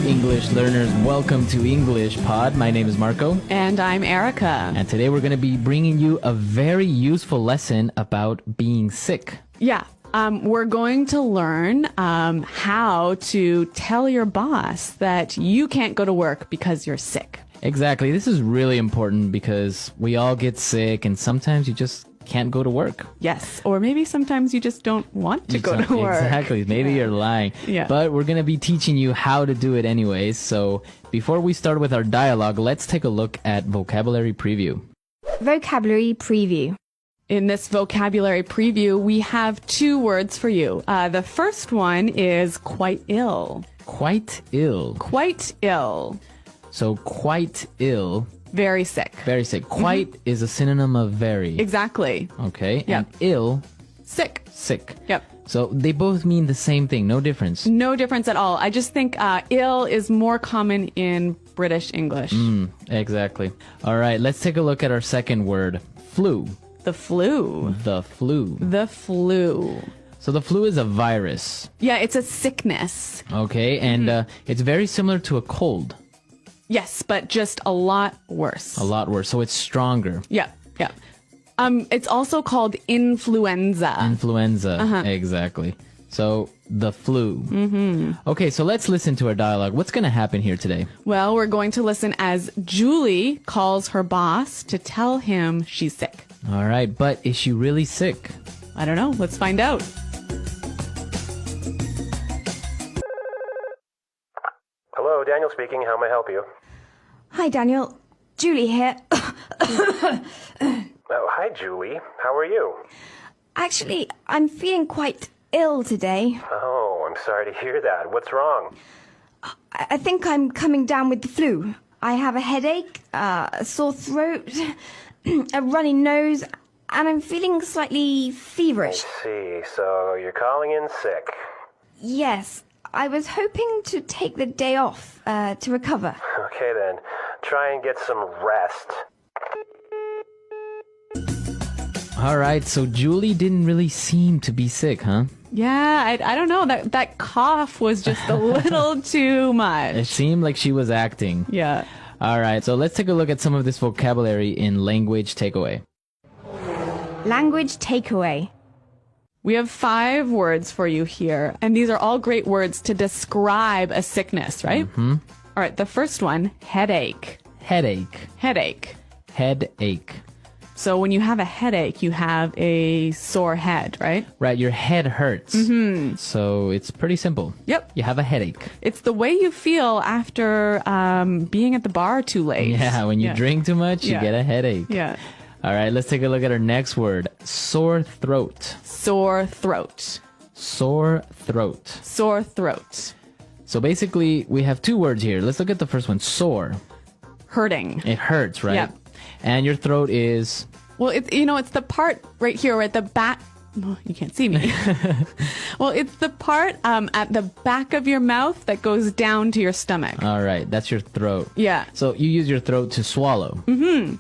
English learners. Welcome to English Pod. My name is Marco. And I'm Erica. And today we're going to be bringing you a very useful lesson about being sick. Yeah. We're going to learn how to tell your boss that you can't go to work because you're sick. Exactly. This is really important because we all get sick and sometimes you just can't go to work. Yes. Or maybe sometimes you just don't want to go to work. Exactly. Maybe you're lying. Yeah. But we're going to be teaching you how to do it anyways. So before we start with our dialogue, let's take a look at vocabulary preview. Vocabulary preview. In this vocabulary preview, we have two words for you. The first one is quite ill. Quite ill. Quite ill. So quite ill. Very sick. Very sick. Quite is a synonym of very. Exactly. Okay. Yep. And ill. Sick. Sick. Yep. So they both mean the same thing. No difference. No difference at all. I just think ill is more common in British English. Exactly. All right. Let's take a look at our second word. Flu. The flu. The flu. The flu. So the flu is a virus. Yeah, it's a sickness. Okay. And it's very similar to a cold. Yes, but just a lot worse. A lot worse. So it's stronger. Yeah, yeah. It's also called influenza. Influenza. Exactly. So the flu. Okay, so let's listen to our dialogue. What's going to happen here today? Well, we're going to listen as Julie calls her boss to tell him she's sick. All right, but is she really sick? I don't know. Let's find out. Hello, Daniel speaking. How may I help you? Hi, Daniel. Julie here. Oh, hi, Julie. How are you? Actually, I'm feeling quite ill today. Oh, I'm sorry to hear that. What's wrong? I think I'm coming down with the flu. I have a headache, a sore throat, a runny nose, and I'm feeling slightly feverish. I see. So you're calling in sick. Yes, I was hoping to take the day off to recover. Okay, then. Try and get some rest. All right, so Julie didn't really seem to be sick, huh? Yeah, I don't know. That cough was just a little too much. It seemed like she was acting. Yeah. All right, so let's take a look at some of this vocabulary in language takeaway. Language takeaway. We have 5 words for you here, and these are all great words to describe a sickness, right? All right, the first one, headache. Headache. Headache. Headache. So when you have a headache, you have a sore head, right? Right, your head hurts. So it's pretty simple. Yep. You have a headache. It's the way you feel after being at the bar too late. Yeah, when you drink too much, you get a headache. Yeah. All right, let's take a look at our next word. Sore throat. Sore throat. Sore throat. Sore throat. So basically, we have 2 words here. Let's look at the first one. Sore. Hurting. It hurts, right? Yep. And your throat is... Well, it's the part right here at the back. Oh, you can't see me. Well, it's the part at the back of your mouth that goes down to your stomach. All right, that's your throat. Yeah. So you use your throat to swallow.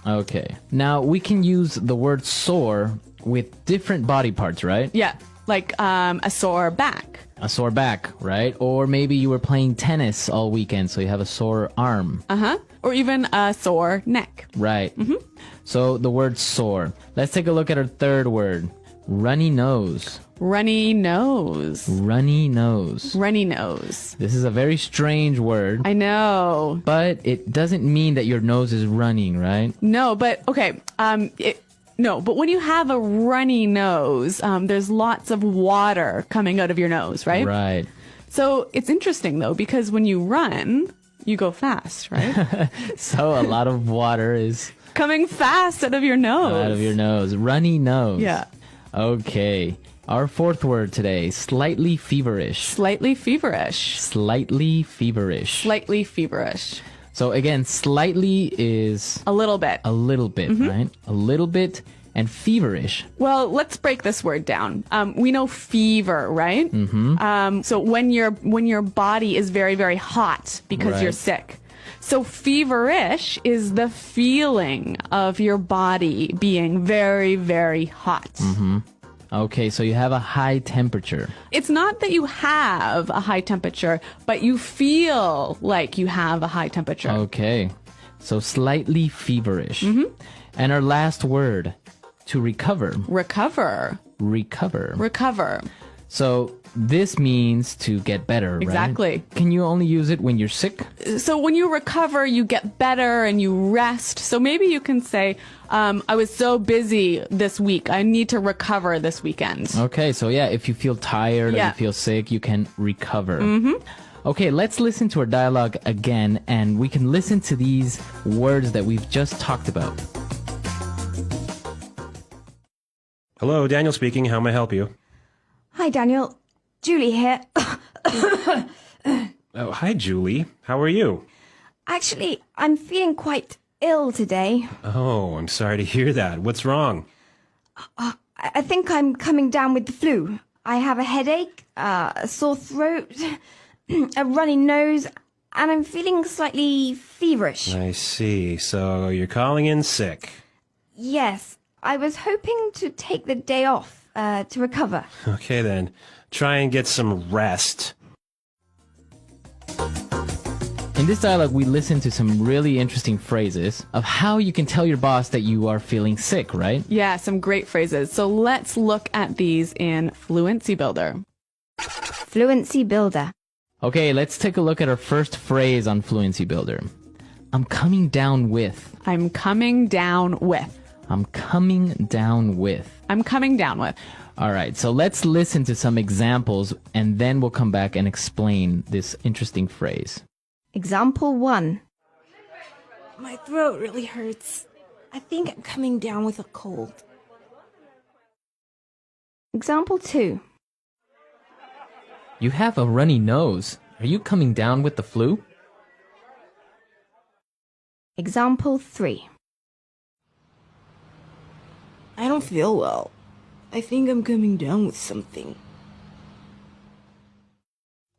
Okay. Now, we can use the word sore with different body parts, right? Yeah. Like a sore back. A sore back, right? Or maybe you were playing tennis all weekend, so you have a sore arm. Or even a sore neck. Right. So the word sore. Let's take a look at our third word. Runny nose. Runny nose. Runny nose. Runny nose. This is a very strange word. I know. But it doesn't mean that your nose is running, right? No, but okay. No, but when you have a runny nose, there's lots of water coming out of your nose, right? Right. So it's interesting, though, because when you run, you go fast, right? So a lot of water is coming fast out of your nose. out of your nose. Runny nose. Yeah. Okay. Our fourth word today, slightly feverish. Slightly feverish. Slightly feverish. Slightly feverish. So again, slightly is A little bit. a little bit, right? A little bit. And feverish. Well, let's break this word down. We know fever, right? So when your body is very, very hot because you're Right. sick. So feverish is the feeling of your body being very, very hot. Okay, so you have a high temperature. It's not that you have a high temperature, but you feel like you have a high temperature. Okay, so slightly feverish. And our last word, to recover. Recover. Recover. Recover. So this means to get better, right? Exactly. Can you only use it when you're sick? So when you recover, you get better and you rest. So maybe you can say, I was so busy this week. I need to recover this weekend. Okay, so yeah, if you feel tired or Yeah. you feel sick, you can recover. Okay, let's listen to our dialogue again, and we can listen to these words that we've just talked about. Hello, Daniel speaking. How may I help you? Hi, Daniel. Julie here. Oh, hi, Julie. How are you? Actually, I'm feeling quite ill today. Oh, I'm sorry to hear that. What's wrong? I think I'm coming down with the flu. I have a headache, a sore throat, a runny nose, and I'm feeling slightly feverish. I see. So you're calling in sick. Yes, I was hoping to take the day off to recover. Okay, then. Try and get some rest. In this dialogue, we listen to some really interesting phrases of how you can tell your boss that you are feeling sick, right? Yeah, some great phrases. So let's look at these in Fluency Builder. Fluency Builder. Okay, let's take a look at our first phrase on Fluency Builder. I'm coming down with. I'm coming down with. I'm coming down with. I'm coming down with. All right, so let's listen to some examples and then we'll come back and explain this interesting phrase. Example 1. My throat really hurts. I think I'm coming down with a cold. Example 2. You have a runny nose. Are you coming down with the flu? Example 3. I don't feel well. I think I'm coming down with something.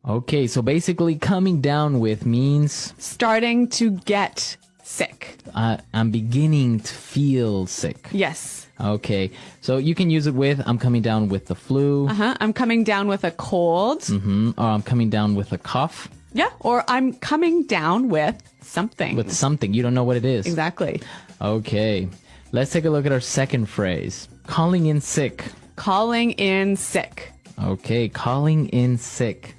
Okay, so basically coming down with means Starting to get sick. I'm beginning to feel sick. Yes. Okay, so you can use it with I'm coming down with the flu, I'm coming down with a cold. or I'm coming down with a cough, Yeah. Or I'm coming down with something. with something. You don't know what it is. Exactly. Okay, let's take a look at our second phrase. Calling in sick. Calling in sick. Okay, calling in sick.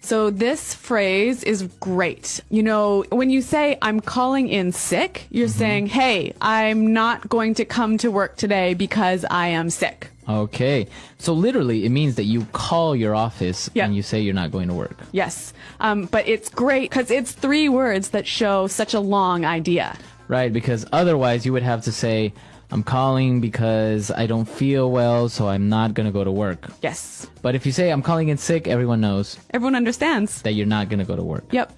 So this phrase is great. You know, when you say I'm calling in sick, you're saying, hey, I'm not going to come to work today because I am sick. Okay, so literally it means that you call your office Yeah. and you say you're not going to work. Yes. But it's great because it's 3 words that show such a long idea. Right, because otherwise you would have to say, I'm calling because I don't feel well, so I'm not going to go to work. Yes. But if you say I'm calling in sick, everyone knows Everyone understands. that you're not going to go to work. Yep.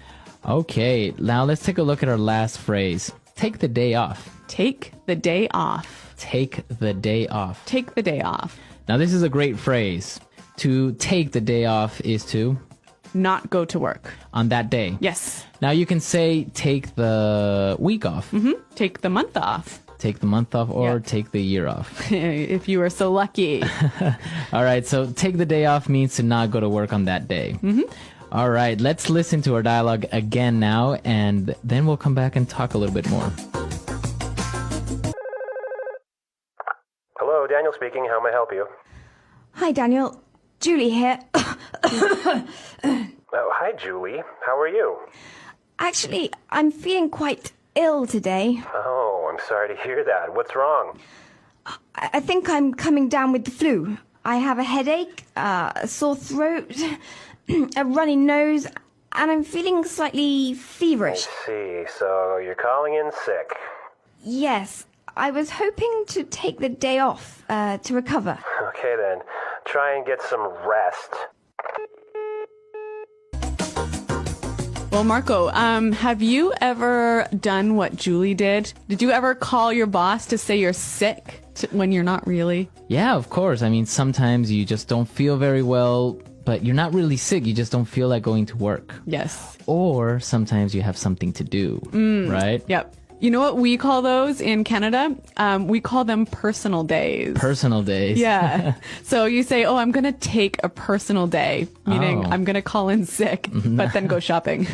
Okay, now let's take a look at our last phrase. Take the day off. Take the day off. Take the day off. Take the day off. Now this is a great phrase. To take the day off is to Not go to work. on that day. Yes. Now you can say take the week off, Take the month off. take the month off, or Yeah. take the year off. If you were so lucky. All right, so take the day off means to not go to work on that day. All right, let's listen to our dialogue again now, and then we'll come back and talk a little bit more. Hello, Daniel speaking. How may I help you? Hi, Daniel. Julie here. Oh, hi, Julie. How are you? Actually, I'm feeling quite ill today. Oh, I'm sorry to hear that. What's wrong? I think I'm coming down with the flu. I have a headache, a sore throat, a runny nose, and I'm feeling slightly feverish. See, so you're calling in sick. Yes, I was hoping to take the day off to recover. Okay, then. Try and get some rest. Well, Marco, have you ever done what Julie did? Did you ever call your boss to say you're sick when you're not really? Yeah, of course. I mean, sometimes you just don't feel very well, but you're not really sick. You just don't feel like going to work. Yes. Or sometimes you have something to do, right? Yep. You know what we call those in Canada? We call them personal days. Personal days. Yeah. So you say, oh, I'm going to take a personal day, meaning Oh. I'm going to call in sick, but then go shopping.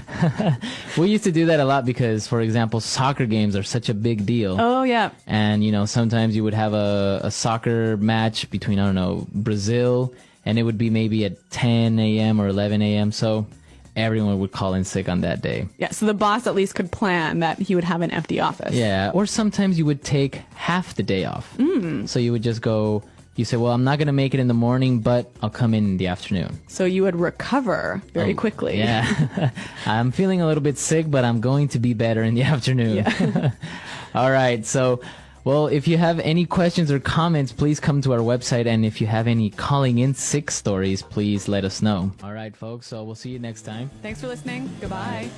We used to do that a lot because, for example, soccer games are such a big deal. Oh, yeah. And, you know, sometimes you would have a soccer match between, I don't know, Brazil, and it would be maybe at 10 a.m. or 11 a.m. So everyone would call in sick on that day. Yeah. So the boss at least could plan that he would have an empty office. Yeah. Or sometimes you would take half the day off. So you would just go, you say, well, I'm not going to make it in the morning, but I'll come in the afternoon. So you would recover very quickly. Yeah. I'm feeling a little bit sick, but I'm going to be better in the afternoon. Yeah. All right. So, well, if you have any questions or comments, please come to our website. And if you have any calling in sick stories, please let us know. All right, folks. So we'll see you next time. Thanks for listening. Goodbye.